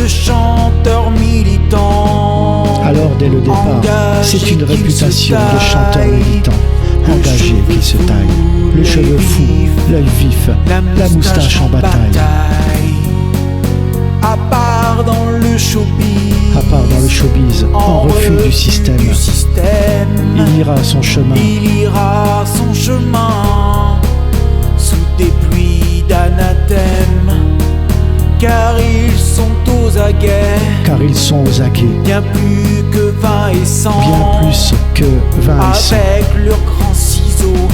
de chanteur militant. Alors dès le départ, c'est une réputation de chanteur militant, engagé qui se taille, le cheveu fou, l'œil vif, la moustache en bataille. À part dans le showbiz, en refus du système, il ira son chemin. Sous des pluies d'anathèmes, car ils sont aux aguets. Bien plus que vin et sang. Avec leurs grands ciseaux,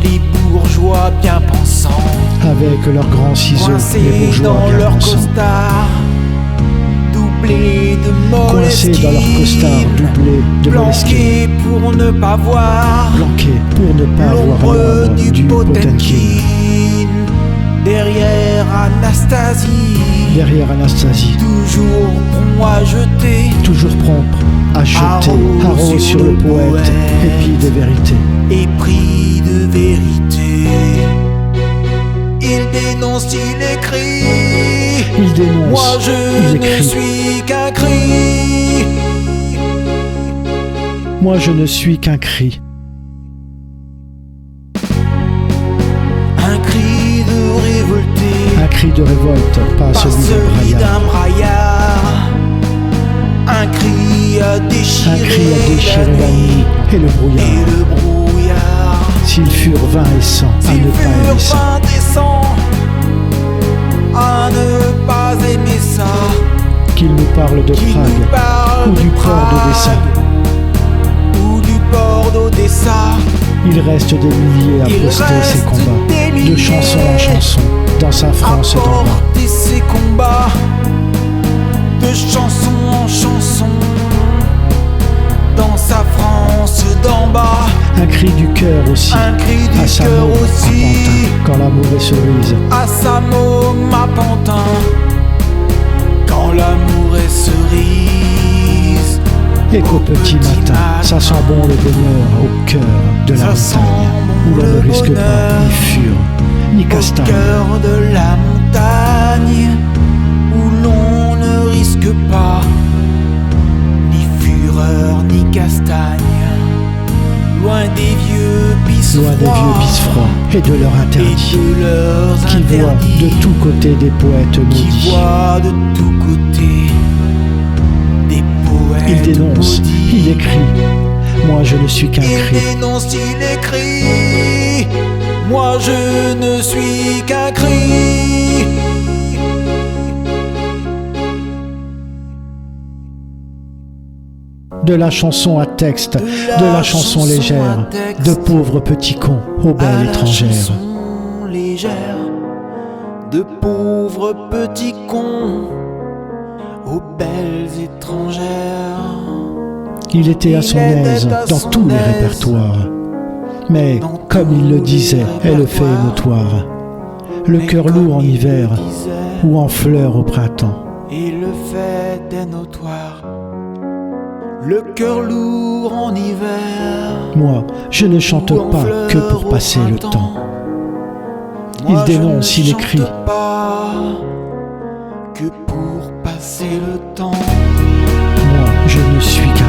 les bourgeois bien pensants. Coincés dans leur costard, doublés de moleskine. Planqués pour ne pas voir l'ombre du Potemkin. Derrière Anastasie, toujours prompt à jeter, haro sur le poète, épris de vérité. Il dénonce, il écrit. Moi je ne suis qu'un cri. Moi je ne suis qu'un cri. Un cri de révolte, pas celui d'un braillard. Un cri à déchirer la nuit et le brouillard. S'ils furent 20 et 100 à ne pas aimer ça. Qu'ils nous parlent de Prague ou du port d'Odessa. Il reste des milliers à poster ses combats, de chanson en chanson, dans sa France d'en bas. Ses combats, de chanson en chanson, dans sa France d'en bas. Un cri du cœur aussi, à Pantin, quand l'amour est cerise. À sa môme à Pantin, quand l'amour est cerise. Et qu'au petit matin, ça sent bon le bonheur au cœur de la montagne, où l'on ne risque pas ni fure, ni castagne. Au cœur de la montagne, où l'on ne risque pas ni fureur, ni castagne. Loin des vieux bis froids et de leurs interdits, qui voient de tous côtés des poètes maudits. Il dénonce, il écrit. Moi je ne suis qu'un cri. Il dénonce, il écrit. Moi je ne suis qu'un cri. De la chanson à texte, de la chanson légère, de pauvres petits cons aux belles étrangères. De pauvres petits cons aux belles étrangères. Il était à son aise dans tous les répertoires. Mais, comme il le disait, et le fait est notoire. Le cœur lourd en hiver ou en fleurs au printemps. Et le fait est notoire. Le cœur lourd en hiver. Moi, je ne chante pas que pour passer le temps. Il dénonce, il écrit. Pas que pour passer le temps. Moi, je ne suis qu'un cri.